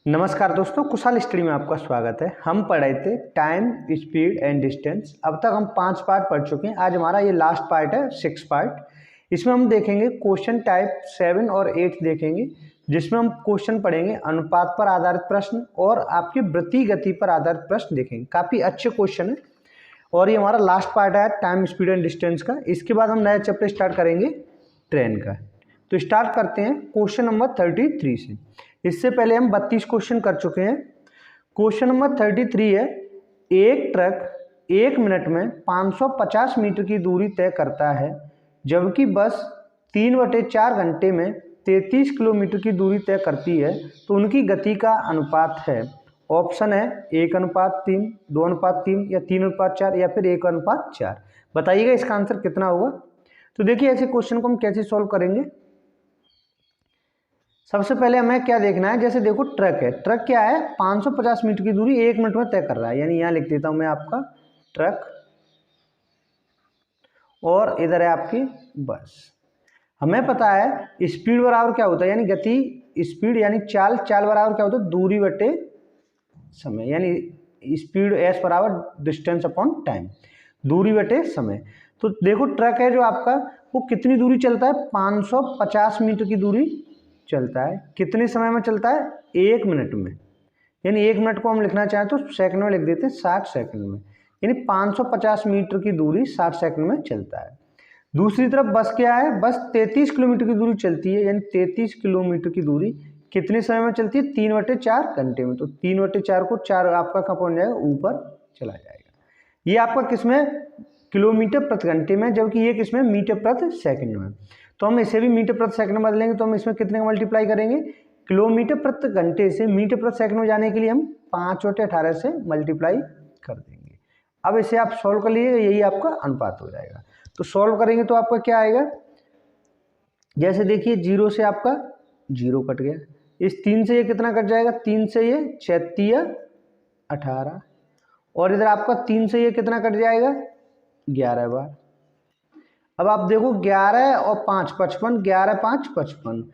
नमस्कार दोस्तों, कुशल स्टडी में आपका स्वागत है। हम पढ़े थे टाइम, स्पीड एंड डिस्टेंस। अब तक हम 5 पार्ट पढ़ चुके हैं। आज हमारा ये लास्ट पार्ट है, 6 पार्ट। इसमें हम देखेंगे क्वेश्चन टाइप 7 और 8 देखेंगे, जिसमें हम क्वेश्चन पढ़ेंगे अनुपात पर आधारित प्रश्न और आपकी वृत्तीय गति पर आधारित प्रश्न देखेंगे। काफ़ी अच्छे क्वेश्चन है और ये हमारा लास्ट पार्ट है टाइम, स्पीड एंड डिस्टेंस का। इसके बाद हम नया चैप्टर स्टार्ट करेंगे ट्रेन का। तो स्टार्ट करते हैं क्वेश्चन नंबर 33 से। इससे पहले हम 32 क्वेश्चन कर चुके हैं। क्वेश्चन नंबर 33 है, एक ट्रक 1 मिनट में 550 मीटर की दूरी तय करता है, जबकि बस 3/4 घंटे में 33 किलोमीटर की दूरी तय करती है, तो उनकी गति का अनुपात है। ऑप्शन है 1:3, 2:3 या 3:4 या फिर 1:4। बताइएगा इसका आंसर कितना होगा। तो देखिए ऐसे क्वेश्चन को हम कैसे सॉल्व करेंगे। सबसे पहले हमें क्या देखना है, जैसे देखो ट्रक है, ट्रक क्या है 550 मीटर की दूरी 1 मिनट में तय कर रहा है, यानी यहाँ लिख देता हूं मैं आपका ट्रक, और इधर है आपकी बस। हमें पता है स्पीड बराबर क्या होता है, यानी गति, स्पीड यानी चाल, चाल बराबर क्या होता है दूरी बटे समय, यानी स्पीड एस बराबर डिस्टेंस अपॉन टाइम, दूरी बटे समय। तो देखो ट्रक है जो आपका, वो कितनी दूरी चलता है 550 मीटर की दूरी चलता है। कितने समय में चलता है 1 मिनट में, यानी 1 मिनट को हम लिखना चाहें तो सेकंड में लिख देते हैं 60 सेकंड में, यानी 550 मीटर की दूरी 60 सेकंड में चलता है। दूसरी तरफ बस क्या है, बस 33 किलोमीटर की दूरी चलती है, यानी 33 किलोमीटर की दूरी कितने समय में चलती है 3/4 घंटे में। तो 3/4 को 4 आपका कहाँ पहुँच जाएगा, ऊपर चला जाएगा। ये आपका किसमें, किलोमीटर प्रति घंटे में, जबकि ये किसमें मीटर प्रति सेकंड में। तो हम इसे भी मीटर प्रति सेकंड में बदलेंगे, तो हम इसमें कितने का मल्टीप्लाई करेंगे, किलोमीटर प्रति घंटे से मीटर प्रति सेकंड में जाने के लिए हम 5/18 से मल्टीप्लाई कर देंगे। अब इसे आप सॉल्व कर लीजिएगा, यही आपका अनुपात हो जाएगा। तो सॉल्व करेंगे तो आपका क्या आएगा, जैसे देखिए 0 से आपका 0 कट गया, इस 3 से ये कितना कट जाएगा, 3 से ये 36 18, और इधर आपका 3 से ये कितना कट जाएगा 11 बार। अब आप देखो 11 और 5 55, 11 5 55,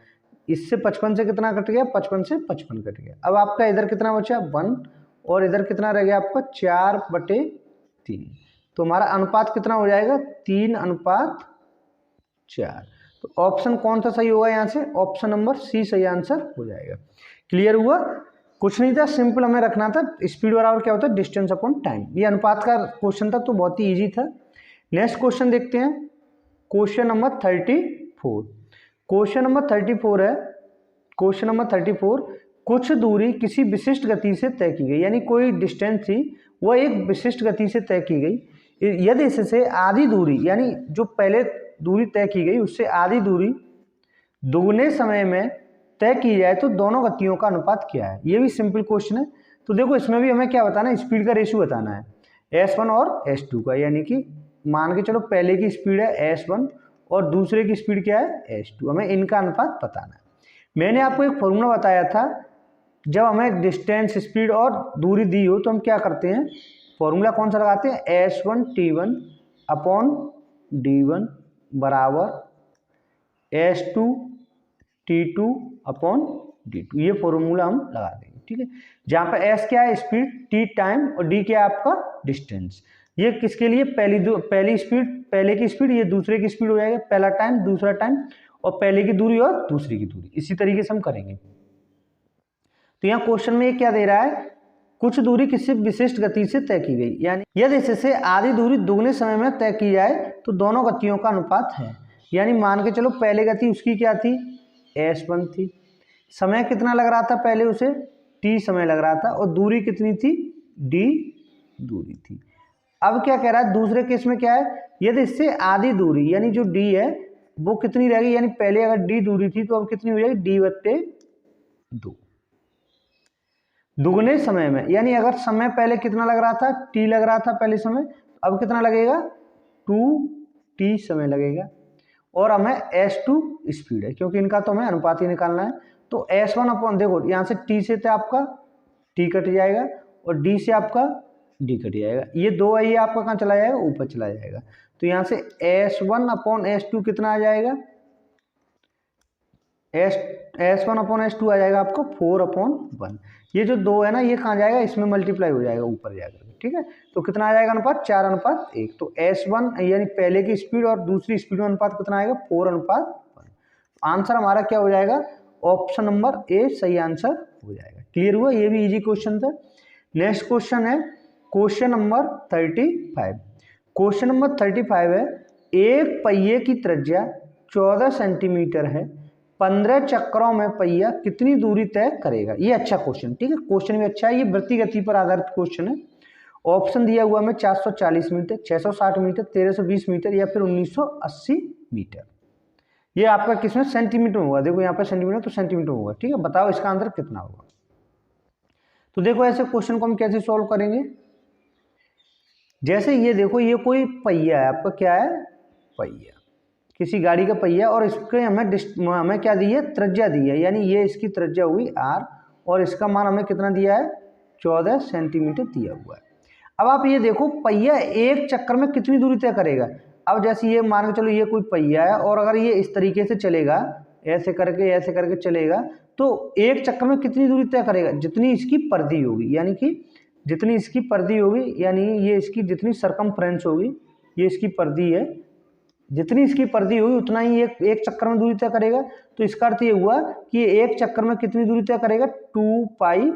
इससे 55 से कितना कट गया, 55 से 55 कट गया। अब आपका इधर कितना बचा 1, और इधर कितना रह गया आपका 4/3। तो हमारा अनुपात कितना हो जाएगा 3:4। तो ऑप्शन कौन सा सही होगा, यहाँ से ऑप्शन नंबर सी सही आंसर हो जाएगा। क्लियर हुआ, कुछ नहीं था, सिंपल हमें रखना था स्पीड बराबर क्या होता है डिस्टेंस अपॉन टाइम। ये अनुपात का क्वेश्चन था, तो बहुत ही ईजी था। नेक्स्ट क्वेश्चन देखते हैं, क्वेश्चन नंबर 34। क्वेश्चन नंबर 34 है, क्वेश्चन नंबर 34, कुछ दूरी किसी विशिष्ट गति से तय की गई, यानी कोई डिस्टेंस थी वह एक विशिष्ट गति से तय की गई। यदि इससे आधी दूरी, यानी जो पहले दूरी तय की गई उससे आधी दूरी दुगने समय में तय की जाए तो दोनों गतियों का अनुपात क्या है। ये भी सिंपल क्वेश्चन है। तो देखो इसमें भी हमें क्या बताना है, स्पीड का रेशियो बताना है S1 और S2 का, यानी कि मान के चलो पहले की स्पीड है S1 और दूसरे की स्पीड क्या है S2, हमें इनका अनुपात बताना है। मैंने आपको एक फॉर्मूला बताया था, जब हमें डिस्टेंस, स्पीड और दूरी दी हो तो हम क्या करते हैं, फॉर्मूला कौन सा लगाते हैं, S1T1 अपॉन D1 बराबर S2T2 अपॉन D2। ये फॉर्मूला हम लगा देंगे, ठीक है। जहाँ पर S क्या है स्पीड, T टाइम और D क्या है आपका डिस्टेंस। ये किसके लिए, पहली स्पीड, पहले की स्पीड, ये दूसरे की स्पीड हो जाएगा, पहला टाइम दूसरा टाइम, और पहले की दूरी और दूसरी की दूरी। इसी तरीके से हम करेंगे। तो यहाँ क्वेश्चन में ये क्या दे रहा है, कुछ दूरी किसी विशिष्ट गति से तय की गई, यानी यदि इससे आधी दूरी दुगने समय में तय की जाए तो दोनों गतियों का अनुपात है। यानी मान के चलो पहले गति उसकी क्या थी S1 थी, समय कितना लग रहा था पहले उसे T समय लग रहा था, और दूरी कितनी थी D दूरी थी। अब क्या कह रहा है दूसरे केस में क्या है, यदि इससे आधी दूरी, यानी जो D है वो कितनी रहेगी, यानी पहले अगर D दूरी थी तो अब कितनी हो जाएगी D/2 दुगने समय में। यानी अगर समय पहले कितना लग रहा था T लग रहा था पहले समय, अब कितना लगेगा 2T समय लगेगा, और हमें S2 स्पीड है, क्योंकि इनका तो हमें अनुपात ही निकालना है। तो S1 अपॉन, देखो यहाँ से T से तो आपका T कट जाएगा और D से आपका D कट जाएगा, ये 2 है, ये आपका कहाँ चला जाएगा, ऊपर चला जाएगा। तो यहाँ से S1 अपॉन S2 कितना आ जाएगा, S1/S2 आ जाएगा आपको 4/1। ये जो 2 है ना, ये कहाँ जाएगा, इसमें मल्टीप्लाई हो जाएगा ऊपर जाकर, ठीक है। तो कितना आ जाएगा अनुपात, 4:1। तो S1 यानी पहले की स्पीड और दूसरी स्पीड में अनुपात कितना आएगा, 4:1। आंसर हमारा क्या हो जाएगा, ऑप्शन नंबर ए सही आंसर हो जाएगा। क्लियर हुआ, ये भी इजी क्वेश्चन था। नेक्स्ट क्वेश्चन है क्वेश्चन नंबर 35। क्वेश्चन नंबर 35 है, एक पहिए की त्रिज्या 14 सेंटीमीटर है, 15 चक्रों में पहिया कितनी दूरी तय करेगा। ये अच्छा क्वेश्चन, ठीक है, क्वेश्चन भी अच्छा है। ये वृत्ति गति पर आधारित क्वेश्चन है। ऑप्शन दिया हुआ में 440 मीटर, 660 मीटर, 1320 मीटर या फिर 1980 मीटर। ये आपका किसमें, सेंटीमीटर होगा। देखो यहाँ पर सेंटीमीटर, तो सेंटीमीटर होगा, ठीक है। बताओ इसका आंसर कितना होगा। तो देखो ऐसे क्वेश्चन को हम कैसे सॉल्व करेंगे। जैसे ये देखो, ये कोई पहिया है आपका, क्या है, पहिया, किसी गाड़ी का पहिया, और इसके हमें क्या दी है, त्रिज्या दी है, यानी ये इसकी त्रिज्या हुई r, और इसका मान हमें कितना दिया है, 14 सेंटीमीटर दिया हुआ है। अब आप ये देखो, पहिया एक चक्कर में कितनी दूरी तय करेगा। अब जैसे ये मान के चलो, ये कोई पहिया है, और अगर ये इस तरीके से चलेगा, ऐसे करके चलेगा, तो एक चक्कर में कितनी दूरी तय करेगा, जितनी इसकी परिधि होगी, यानी कि जितनी इसकी परिधि होगी, यानी ये इसकी जितनी सरकमफ्रेंस होगी, ये इसकी परिधि है, जितनी इसकी परिधि होगी उतना ही एक चक्कर में दूरी तय करेगा। तो इसका अर्थ ये हुआ कि ये एक चक्कर में कितनी दूरी तय करेगा, 2πr,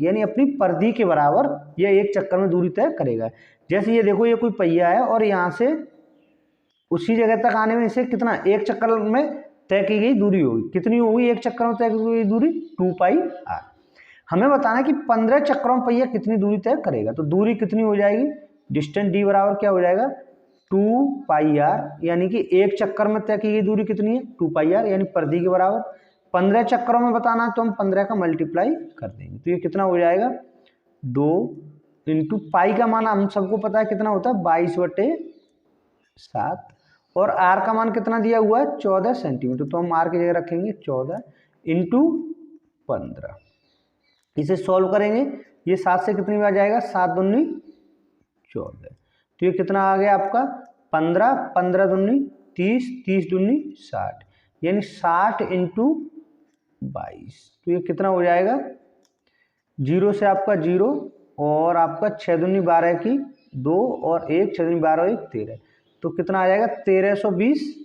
यानी अपनी परिधि के बराबर ये एक चक्कर में दूरी तय करेगा। जैसे ये देखो, ये कोई पहिया है, और यहाँ से उसी जगह तक आने में इसे कितना, एक चक्कर में तय की गई दूरी होगी, कितनी होगी, एक चक्कर में तय की गई दूरी 2πr। हमें बताना कि 15 चक्रों में पहिया कितनी दूरी तय करेगा। तो दूरी कितनी हो जाएगी, डिस्टेंस d बराबर क्या हो जाएगा, 2πr, यानी कि एक चक्कर में तय की गई दूरी कितनी है, 2πr, यानी परिधि के बराबर। 15 चक्करों में बताना है तो हम 15 का मल्टीप्लाई कर देंगे, तो ये कितना हो जाएगा, 2 इंटू पाई का मान हम सबको पता है कितना होता है, 22/7, और r का मान कितना दिया हुआ है, 14 सेंटीमीटर। तो हम r की जगह रखेंगे 14 इंटू 15। इसे सॉल्व करेंगे, ये 7 से कितनी में आ जाएगा, 7 दूनी 14। तो ये कितना आ गया आपका, 15, 15 दूनी 30, 30 दूनी 60, यानी 60 इंटू 22। तो ये कितना हो जाएगा, 0 से आपका 0, और आपका 6 दूनी 12 की 2, और 1 6 दूनी 12 1 13, तो कितना आ जाएगा, 1320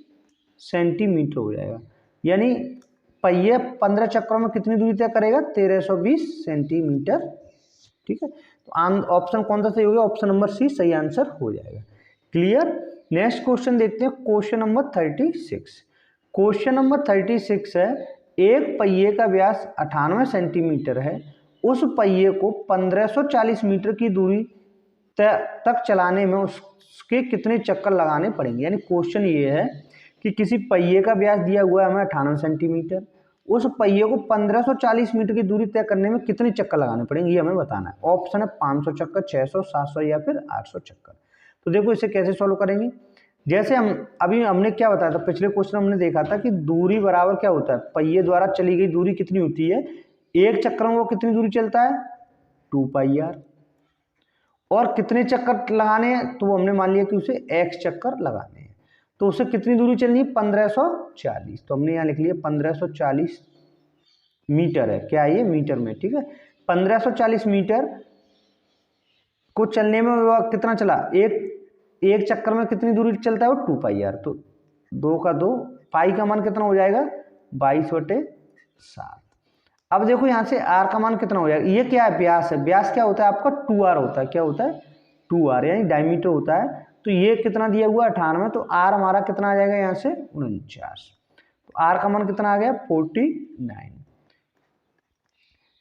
सेंटीमीटर हो जाएगा। यानी पहिए 15 चक्रों में कितनी दूरी तय करेगा, 1320 सेंटीमीटर, ठीक है। तो ऑप्शन कौन सा सही हो गया, ऑप्शन नंबर सी सही आंसर हो जाएगा। क्लियर। नेक्स्ट क्वेश्चन देखते हैं, क्वेश्चन नंबर 36। क्वेश्चन नंबर 36 है, एक पहिए का व्यास 98 सेंटीमीटर है, उस पहिए को 1540 मीटर की दूरी तक चलाने में उसके कितने चक्कर लगाने पड़ेंगे। यानी क्वेश्चन ये है कि किसी पहिए का व्यास दिया हुआ है हमें 98 सेंटीमीटर, उस पहिए को 1540 मीटर की दूरी तय करने में कितने चक्कर लगाने पड़ेंगे, ये हमें बताना है। ऑप्शन है 500 चक्कर, 600, 700 या फिर 800 चक्कर। तो देखो इसे कैसे सॉल्व करेंगे। जैसे हमने क्या बताया था, पिछले क्वेश्चन हमने देखा था कि दूरी बराबर क्या होता है, पहिए द्वारा चली गई दूरी कितनी होती है, एक चक्कर में वो कितनी दूरी चलता है, 2πr, और कितने चक्कर लगाने हैं, तो वो हमने मान लिया कि उसे x चक्कर लगाने हैं। तो उसे कितनी दूरी चलनी है, 1540, तो हमने यहाँ लिख लिया 1540 मीटर है, क्या है ये, मीटर में, ठीक है। 1540 मीटर को चलने में वो कितना चला, एक चक्कर में कितनी दूरी चलता है, वो 2πr, तो 2 का 2, पाई का मान कितना हो जाएगा, 22/7। अब देखो यहाँ से r का मान कितना हो जाएगा, ये क्या है, व्यास है, व्यास क्या होता है आपका, 2r होता है, क्या होता है, 2r, यानी डायमीटर होता है। तो ये कितना दिया हुआ है, 98, तो r हमारा कितना आ जाएगा यहाँ से 49, तो r का मान कितना आ गया, 49।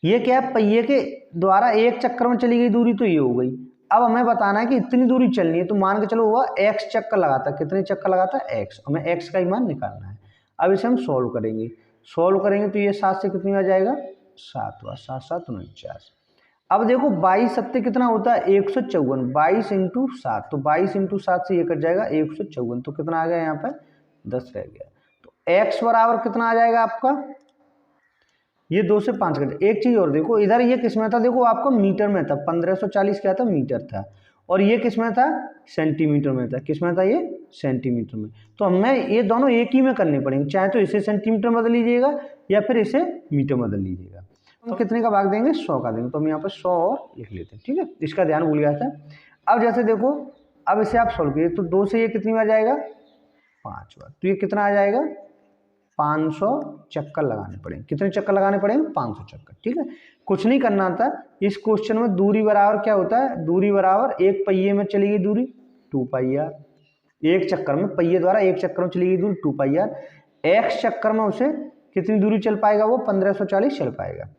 ये क्या है, पहिए के द्वारा एक चक्कर में चली गई दूरी तो ये हो गई। अब हमें बताना है कि इतनी दूरी चलनी है, तो मान के चलो हुआ x चक्कर लगाता है, कितने चक्कर लगाता है, x, हमें x का ही मान निकालना है। अब इसे हम सॉल्व करेंगे, तो ये 7 से कितनी आ जाएगा, 7, 7 7 49। अब देखो 22 सत्ते कितना होता है, 154, 22 इंटू 7, तो 22 इंटू 7 से ये कट जाएगा 154, तो कितना आ गया यहाँ पर 10 रह गया। तो x बराबर कितना आ जाएगा आपका, ये 2 से 5 कट। एक चीज़ और देखो, इधर ये किस में था, देखो आपका मीटर में था, 1540 क्या था, मीटर था, और ये किस में था, सेंटीमीटर में था। किस में था, ये सेंटीमीटर में। तो हमें ये दोनों एक ही में करने पड़ेंगे, चाहे तो इसे सेंटीमीटर बदल लीजिएगा या फिर इसे मीटर बदल लीजिएगा। तो कितने का भाग देंगे, 100 का देंगे। तो हम यहाँ पर 100 और लिख लेते हैं, ठीक है, इसका ध्यान भूल गया था। अब जैसे देखो, अब इसे आप सोल्व कीजिए, तो 2 से ये कितनी बार जाएगा, 5 बार। तो ये कितना आ जाएगा, 500 चक्कर लगाने पड़ेंगे। कितने चक्कर लगाने पड़ेंगे, 500 चक्कर, ठीक है। कुछ नहीं करना था इस क्वेश्चन में। दूरी बराबर क्या होता है, दूरी बराबर एक पहिए में चली गई दूरी 2 पाई आर, एक चक्कर में, पहिए द्वारा एक चक्कर में चली गई दूरी 2 पाई आर। x चक्कर में उसे कितनी दूरी चल पाएगा, वो 1540 चल पाएगा।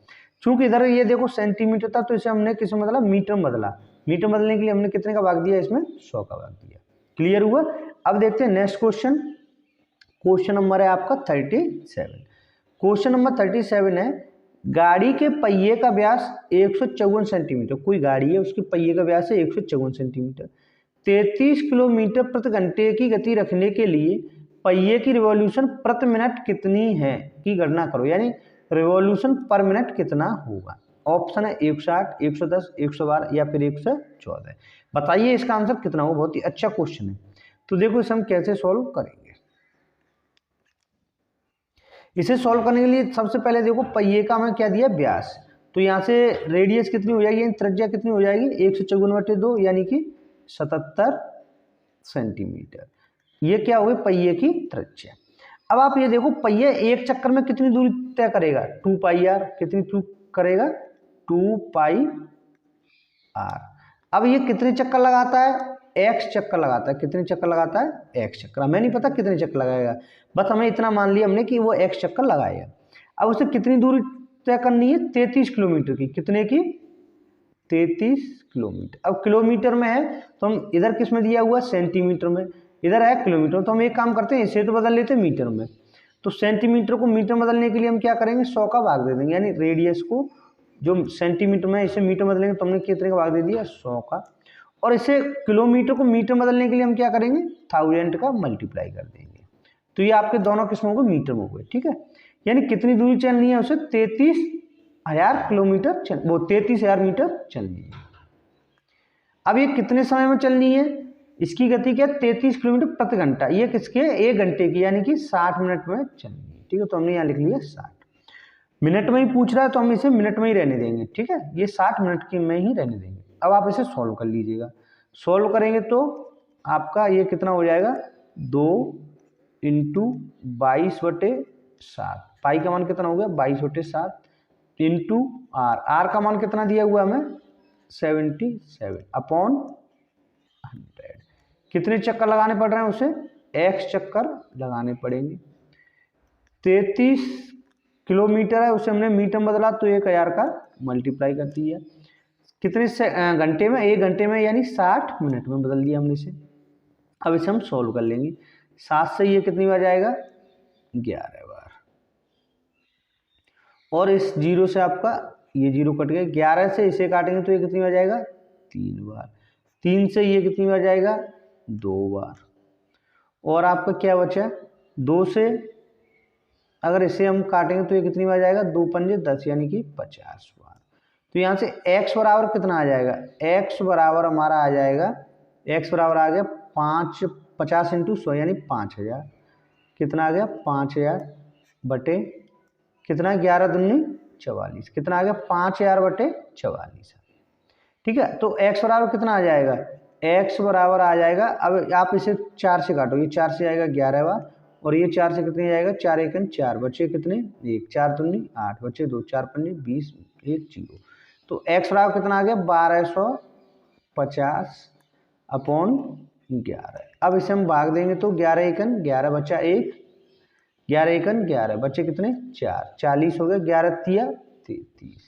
चूंकि इधर ये देखो सेंटीमीटर था, तो इसे हमने किस में बदला, मीटर में बदला। मीटर बदलने के लिए हमने कितने का भाग दिया, इसमें 100 का भाग दिया। क्लियर हुआ। अब देखते हैं नेक्स्ट क्वेश्चन। क्वेश्चन नंबर है आपका 37। क्वेश्चन नंबर 37 है, गाड़ी के पहिए का व्यास 154 सेंटीमीटर। कोई गाड़ी है, उसके पहिए का व्यास है 154 सेंटीमीटर। 33 किलोमीटर प्रति घंटे की गति रखने के लिए पहिए की रिवॉल्यूशन प्रति मिनट कितनी है की गणना करो, यानी रिवॉल्यूशन पर मिनट कितना होगा। ऑप्शन है 160, 110, 112 या फिर 114। बताइए इसका आंसर कितना होगा। बहुत ही अच्छा क्वेश्चन है। तो देखो इसे हम कैसे सॉल्व करेंगे। इसे सॉल्व करने के लिए सबसे पहले देखो पहिए का हमें क्या दिया, व्यास। तो यहाँ से रेडियस कितनी हो जाएगी, त्रिज्या कितनी हो जाएगी, 154/2 यानी कि 77 सेंटीमीटर। ये क्या होगी, पहिए की त्रिज्या। अब आप ये देखो, पहिया एक चक्कर में कितनी दूरी तय करेगा, 2 पाई आर। कितनी टू करेगा, 2 पाई आर। अब ये कितने चक्कर लगाता है, x चक्कर लगाता है। कितने चक्कर लगाता है, x चक्कर। हमें नहीं पता कितने चक्कर लगाएगा, बस हमें इतना मान लिया हमने कि वो x चक्कर लगाएगा। अब उसे कितनी दूरी तय करनी है, 33 किलोमीटर की। कितने की, 33 किलोमीटर। अब किलोमीटर में है तो हम इधर किस में दिया हुआ, सेंटीमीटर में, इधर है किलोमीटर। तो हम एक काम करते हैं, इसे तो बदल लेते हैं मीटर में। तो सेंटीमीटर को मीटर में बदलने के लिए हम क्या करेंगे, 100 का भाग दे देंगे, यानी रेडियस को जो सेंटीमीटर में इसे मीटर में बदलेंगे तो हमने कितने का भाग दे दिया, 100 का। और इसे किलोमीटर को मीटर में बदलने के लिए हम क्या करेंगे, 1000 का मल्टीप्लाई कर देंगे। तो ये आपके दोनों किस्मों को मीटर में हुए, ठीक है। यानी कितनी दूरी चलनी है उसे, 33,000 किलोमीटर वो 33,000 मीटर चलनी है। अब ये कितने समय में चलनी है, इसकी गति क्या है, 33 किलोमीटर प्रति घंटा। ये किसके, 1 घंटे की, यानी कि 60 मिनट में चलनी है, ठीक है। तो हमने यहाँ लिख लिया 60 मिनट में ही पूछ रहा है, तो हम इसे मिनट में ही रहने देंगे, ठीक है। ये 60 मिनट के में ही रहने देंगे। अब आप इसे सॉल्व कर लीजिएगा। सॉल्व करेंगे तो आपका ये कितना हो जाएगा, 2 × 22/7। पाई का मान कितना हो गया, 22/7 इंटू आर। आर का मान कितना दिया हुआ हमें, 77/100। कितने चक्कर लगाने पड़ रहे हैं उसे, x चक्कर लगाने पड़ेंगे। 33 किलोमीटर है, उसे हमने मीटर में बदला तो 1000 का मल्टीप्लाई कर दिया। कितने घंटे में, 1 घंटे में, यानी 60 मिनट में बदल दिया हमने इसे। अब इसे हम सॉल्व कर लेंगे। 7 से ये कितनी बार जाएगा, 11 बार। और इस 0 से आपका ये 0 कट गया। 11 से इसे काटेंगे तो ये कितनी बार जाएगा, 3 बार। 3 से ये कितनी बार जाएगा, 2 बार। और आपका क्या बचा, 2 से अगर इसे हम काटेंगे तो ये कितनी बार जाएगा, 2 पंजे 10 यानी कि 50 बार। तो यहाँ से x बराबर कितना आ जाएगा, x बराबर हमारा आ जाएगा, x बराबर आ गया 50 × 100 यानी 5000। कितना आ गया, 5000 बटे कितना, 11 दूनी 44। कितना आ गया, 5000/44। ठीक है। तो x बराबर कितना आ जाएगा, x बराबर आ जाएगा, अब आप इसे 4 से काटो, ये 4 से जाएगा 11 बार, और ये 4 से कितने जाएगा, 4 × 1 = 4, बचे कितने 1, 4 दूनी 8, बचे 2, 4 पंजे 20, 1 0। तो x बराबर कितना आ गया, 1250/11। अब इसे हम भाग देंगे तो 11 × 1 = 11, बचा 1, 11 × 1 = 11, बचे कितने 4, 40 हो गए, 11 × 3 = 33,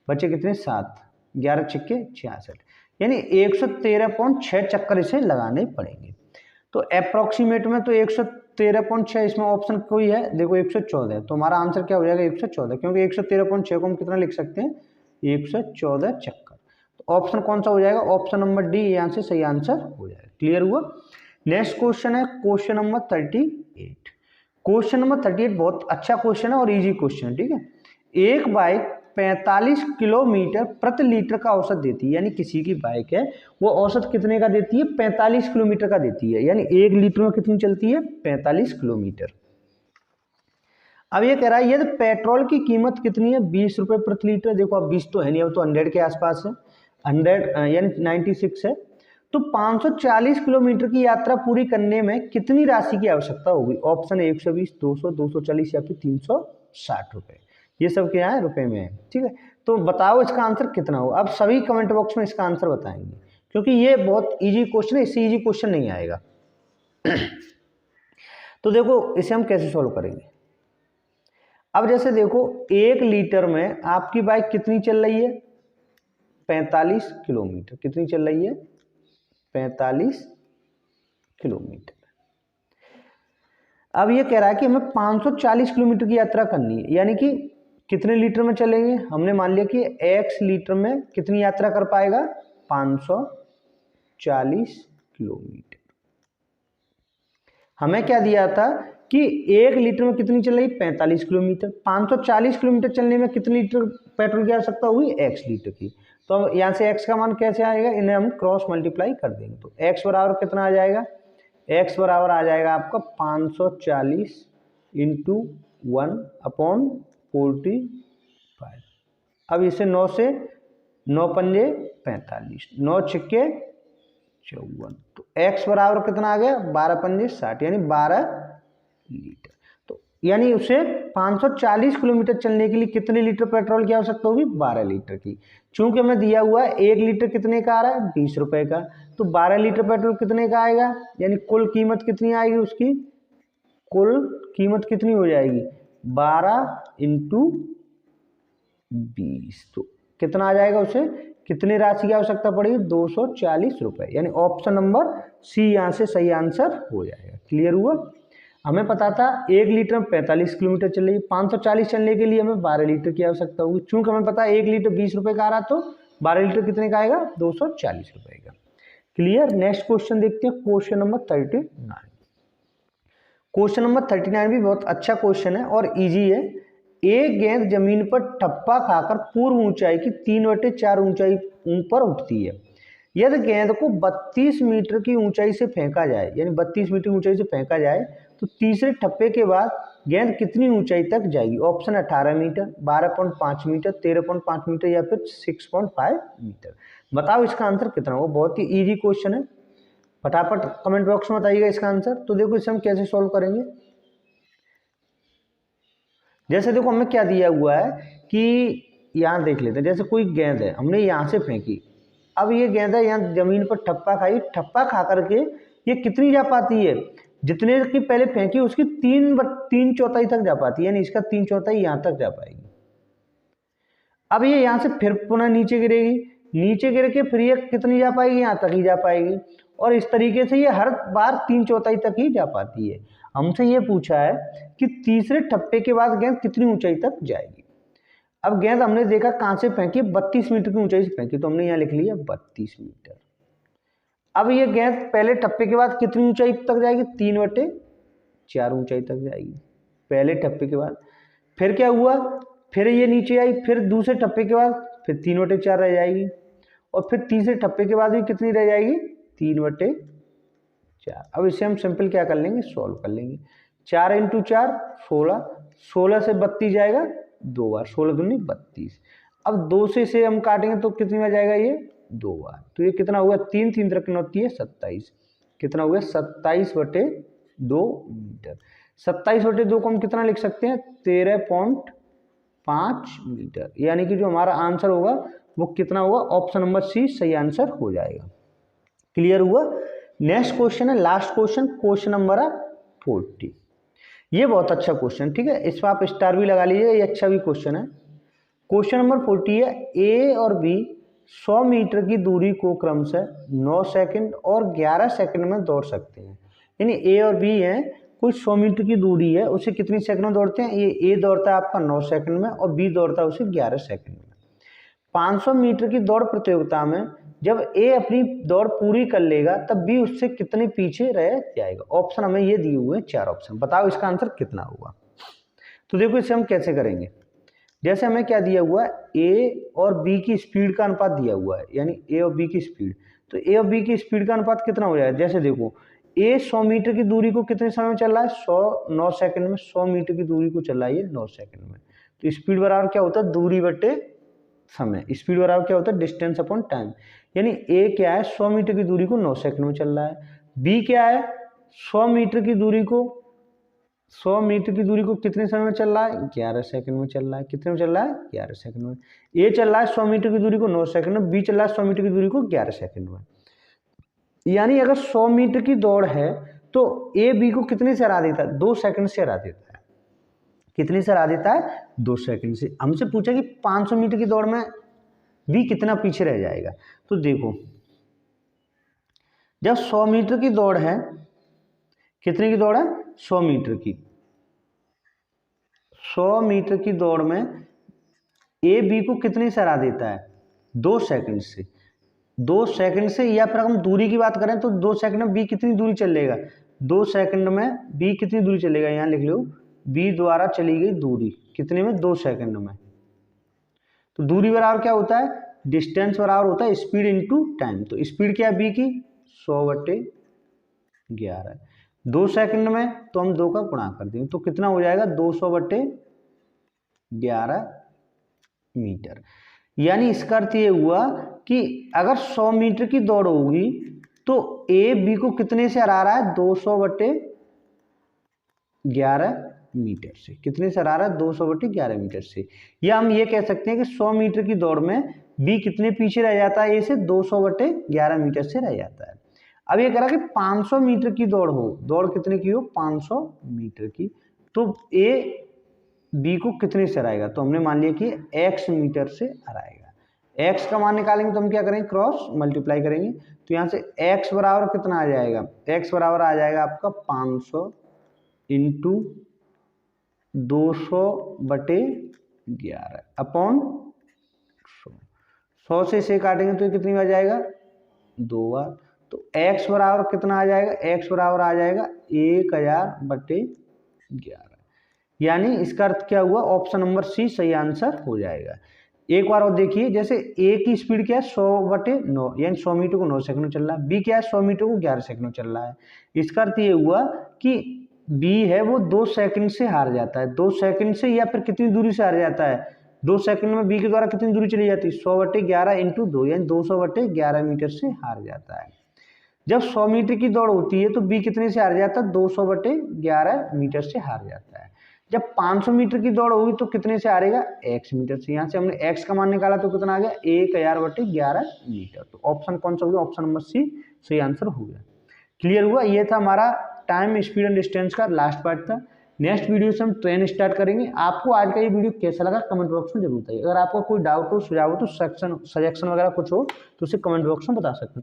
बचे कितने 7, 11 × 6 = 66, यानी 113.6 चक्कर इसे लगाने पड़ेंगे। तो अप्रोक्सीमेट में तो 113.6, इसमें ऑप्शन कोई है, देखो 114, तो हमारा आंसर क्या हो जाएगा, 114, क्योंकि 113.6 को हम कितना लिख सकते हैं, 114 चक्कर। तो ऑप्शन कौन सा हो जाएगा, ऑप्शन नंबर डी यहाँ से सही आंसर हो जाएगा। क्लियर हुआ। नेक्स्ट क्वेश्चन है क्वेश्चन नंबर 38। क्वेश्चन नंबर 38 बहुत अच्छा क्वेश्चन है और इजी क्वेश्चन है, ठीक है। एक बाइक 45 किलोमीटर प्रति लीटर का औसत देती है। यानी किसी की बाइक है वो औसत कितने का देती है, 45 किलोमीटर का देती है। यानी 1 लीटर में कितनी चलती है, 45 किलोमीटर। अब ये कह रहा है यदि पेट्रोल की कीमत कितनी है, 20 रुपये प्रति लीटर। देखो अब 20 तो है नहीं, अब तो 100 के आसपास है, 100 यानी 96 है। तो 540 किलोमीटर की यात्रा पूरी करने में कितनी राशि की आवश्यकता होगी। ऑप्शन 120, 200, 240 या फिर 360 रुपये। ये सब क्या है, रुपए में है, ठीक है। तो बताओ इसका आंसर कितना होगा। अब सभी कमेंट बॉक्स में इसका आंसर बताएंगे, क्योंकि ये बहुत इजी क्वेश्चन है, इससे इजी क्वेश्चन नहीं आएगा। तो देखो इसे हम कैसे सॉल्व करेंगे। अब जैसे देखो 1 लीटर में आपकी बाइक कितनी चल रही है, 45 किलोमीटर। कितनी चल रही है, 45 किलोमीटर। अब ये कह रहा है कि हमें 540 किलोमीटर की यात्रा करनी है, यानी कि कितने लीटर में चलेंगे। हमने मान लिया कि x लीटर में कितनी यात्रा कर पाएगा, 540 किलोमीटर। हमें क्या दिया था कि 1 लीटर में कितनी चल रही, 45 किलोमीटर। 540 किलोमीटर चलने में कितने लीटर पेट्रोल की आवश्यकता हुई, x लीटर की। तो अब यहाँ से x का मान कैसे आएगा, इन्हें हम क्रॉस मल्टीप्लाई कर देंगे। तो x बराबर कितना आ जाएगा, x बराबर आ जाएगा आपका 540 इंटू 1/45। अब इसे 9 से 9 पंजे 45, 9 छिक्के 54। तो x बराबर कितना आ गया, 12 पंजे 60, यानी 12 लीटर। तो यानी उसे 540 किलोमीटर चलने के लिए कितने लीटर पेट्रोल की आवश्यकता होगी, 12 लीटर की। चूंकि हमें दिया हुआ है 1 लीटर कितने का आ रहा है, 20 रुपए का, तो 12 लीटर पेट्रोल कितने का आएगा, यानी कुल कीमत कितनी आएगी उसकी, कुल कीमत कितनी हो जाएगी, 12 इंटू 20। तो कितना आ जाएगा, उसे कितनी राशि की आवश्यकता पड़ेगी, 240 रुपए। यानी ऑप्शन नंबर सी यहाँ से सही आंसर हो जाएगा। क्लियर हुआ। हमें पता था 1 लीटर में 45 किलोमीटर चल रही है, 540 चलने के लिए हमें 12 लीटर की आवश्यकता होगी। चूंकि हमें पता है 1 लीटर 20 रुपए का आ रहा, तो 12 लीटर कितने का आएगा, 240 रुपए का। क्लियर। नेक्स्ट क्वेश्चन देखते हैं, क्वेश्चन नंबर 39। क्वेश्चन नंबर 39 भी बहुत अच्छा क्वेश्चन है और इजी है। एक गेंद जमीन पर टप्पा खाकर पूर्व ऊंचाई की 3/4 ऊंचाई ऊपर उठती है। यदि गेंद को 32 मीटर की ऊंचाई से फेंका जाए, यानी 32 मीटर की ऊंचाई से फेंका जाए, तो तीसरे टप्पे के बाद गेंद कितनी ऊंचाई तक जाएगी। ऑप्शन 18 मीटर, 12.5 मीटर, 13.5 मीटर या फिर 6.5 मीटर। बताओ इसका आंसर कितना होगा। बहुत ही इजी क्वेश्चन है, फटाफट कमेंट बॉक्स में बताइएगा इसका आंसर। तो देखो इसे हम कैसे सॉल्व करेंगे। जैसे देखो हमें क्या दिया हुआ है कि यहाँ देख लेते हैं, जैसे कोई गेंद है, हमने यहाँ से फेंकी। अब ये गेंद है यहाँ जमीन पर टप्पा खाई, टप्पा खा करके ये कितनी जा पाती है, जितने की पहले फेंकी उसकी 3/4 तक जा पाती है, यानी इसका 3/4 यहाँ तक जा पाएगी। अब ये यहाँ से फिर पुनः नीचे गिरेगी, नीचे गिर के फिर ये कितनी जा पाएगी, यहाँ तक ही जा पाएगी। और इस तरीके से ये हर बार 3/4 तक ही जा पाती है। हमसे ये पूछा है कि तीसरे टप्पे के बाद गेंद कितनी ऊंचाई तक जाएगी। अब गेंद हमने देखा कहाँ से फेंकी, 32 मीटर की ऊंचाई से फेंकी, तो हमने यहाँ लिख लिया 32 मीटर। अब ये गेंद पहले टप्पे के बाद कितनी ऊंचाई तक जाएगी, 3/4 ऊंचाई तक जाएगी पहले टप्पे के बाद। फिर क्या हुआ, फिर ये नीचे आई, फिर दूसरे टप्पे के बाद फिर 3/4 रह जाएगी, और फिर तीसरे टप्पे के बाद भी कितनी रह जाएगी, 3/4। अब इसे हम सिंपल क्या कर लेंगे, सॉल्व कर लेंगे। 4 × 4 16, 16 से 32 जाएगा 2 बार, 16 दूनी 32। अब 2 से इसे हम काटेंगे तो कितनी बार जाएगा, ये 2 बार। तो ये कितना हुआ, 3 3 × 9 27। कितना हुआ, 27/2 मीटर। 27/2 को हम कितना लिख सकते हैं, 13.5 मीटर। यानी कि जो हमारा आंसर होगा वो कितना होगा, ऑप्शन नंबर सी सही आंसर हो जाएगा। क्लियर हुआ। नेक्स्ट क्वेश्चन है, लास्ट क्वेश्चन, क्वेश्चन नंबर 40। ये बहुत अच्छा क्वेश्चन, ठीक है, इस पर आप स्टार भी लगा लीजिए, ये अच्छा भी क्वेश्चन है। क्वेश्चन नंबर 40 है, ए और बी 100 मीटर की दूरी को क्रमशः 9 सेकंड और 11 सेकंड में दौड़ सकते हैं। यानी ए और बी हैं, कोई 100 मीटर की दूरी है, उसे कितनी सेकंड में दौड़ते हैं। ये ए दौड़ता है आपका 9 सेकंड में और बी दौड़ता है उसे 11 सेकंड में। 500 मीटर की दौड़ प्रतियोगिता में जब ए अपनी दौड़ पूरी कर लेगा तब बी उससे कितने पीछे रह जाएगा। ऑप्शन हमें ये दिए हुए हैं, 4 ऑप्शन। बताओ इसका आंसर कितना होगा। तो देखो इसे हम कैसे करेंगे। जैसे हमें क्या दिया हुआ है, ए और बी की स्पीड का अनुपात दिया हुआ है, यानी ए और बी की स्पीड। तो ए और बी की स्पीड का अनुपात कितना हो जाएगा, जैसे देखो ए 100 मीटर की दूरी को कितने समय में चल रहा है, 9 सेकंड में। 100 मीटर की दूरी को चल रहा है ये 9 सेकंड में। तो स्पीड बराबर क्या होता है, दूरी बटे समय। स्पीड बराबर क्या होता है, डिस्टेंस अपॉन टाइम। यानी ए क्या है, 100 मीटर की दूरी को 9 सेकंड में चल रहा है। बी क्या है, 100 मीटर की दूरी को 100 मीटर की दूरी को कितने समय में चल रहा है, 11 सेकंड में चल रहा है। कितने में चल रहा है, 11 सेकंड में। ए चल रहा है 100 मीटर की दूरी को 9 सेकंड में, बी चल रहा है 100 मीटर की दूरी को 11 सेकंड में। यानी अगर 100 मीटर की दौड़ है तो ए बी को कितने से हरा देता है, 2 सेकंड से हरा देता है। कितने से हरा देता है, 2 सेकंड से। हमसे पूछा कि 500 मीटर की दौड़ में बी कितना पीछे रह जाएगा। तो देखो जब 100 मीटर की दौड़ है, कितने की दौड़ है, 100 मीटर की। 100 मीटर की दौड़ में ए बी को कितने से हरा देता है, 2 सेकंड से। 2 सेकंड से, या फिर हम दूरी की बात करें तो 2 सेकंड में बी कितनी दूरी चल लेगा, 2 सेकंड में बी कितनी दूरी चलेगा, यहाँ लिख लो बी द्वारा चली गई दूरी कितने में, 2 सेकंड में। तो दूरी बराबर क्या होता है, डिस्टेंस बराबर होता है स्पीड इनटू टाइम। तो स्पीड क्या है बी की, 100/11। 2 सेकंड में तो हम 2 का गुणा कर देंगे तो कितना हो जाएगा, 200/11 मीटर। यानी इसका अर्थ ये हुआ कि अगर 100 मीटर की दौड़ होगी तो ए बी को कितने से हरा रहा है, 200/11 मीटर से। कितने से हरा रहा है, 200/11 मीटर से। या हम ये कह सकते हैं कि 100 मीटर की दौड़ में बी कितने पीछे रह जाता है, ए से 200/11 मीटर से रह जाता है। अब ये कह रहा कि 500 मीटर की दौड़ हो, दौड़ कितने की हो, 500 मीटर की, तो ए बी को कितने से हराएगा। तो हमने मान लिया कि x मीटर से हराएगा। x का मान निकालेंगे तो हम क्या करेंगे, क्रॉस मल्टीप्लाई करेंगे। तो यहाँ से x बराबर कितना आ जाएगा, x बराबर आ जाएगा आपका 500 इंटू 200/11 अपॉन 100 से इसे काटेंगे तो कितनी बार जाएगा, 2 बार। तो x बराबर कितना आ जाएगा, x बराबर आ जाएगा 1000/11। यानी इसका अर्थ क्या हुआ, ऑप्शन नंबर सी सही आंसर हो जाएगा। एक बार और देखिए, जैसे ए की स्पीड क्या है, 100/9, यानी 100 मीटर को 9 सेकंड में चल रहा है। बी क्या है, 100 मीटर को 11 सेकंड में चल रहा है। इसका अर्थ ये हुआ कि बी है वो 2 सेकंड से हार जाता है। 2 सेकंड से, या फिर कितनी दूरी से हार जाता है, 2 सेकंड में बी के द्वारा कितनी दूरी चली जाती है, 100/11 इंटू 2, यानी 200/11 मीटर से हार जाता है। जब 100 मीटर की दौड़ होती है तो बी कितने से हार जाता है, 200/11 मीटर से हार जाता है। जब 500 मीटर की दौड़ होगी तो कितने से हारेगा, x मीटर से। यहाँ से हमने x का मान निकाला तो कितना आ गया, 1000/11 मीटर। तो ऑप्शन कौन सा हो गया, ऑप्शन नंबर सी सही आंसर हो गया। क्लियर हुआ। ये था हमारा टाइम, स्पीड एंड डिस्टेंस का लास्ट पार्ट था। नेक्स्ट वीडियो से हम ट्रेन स्टार्ट करेंगे। आपको आज का ये वीडियो कैसा लगा कमेंट बॉक्स में जरूर बताइए। अगर आपको कोई डाउट हो, सुझाव हो, तो सजेक्शन वगैरह कुछ हो तो उसे कमेंट बॉक्स में बता सकते हैं।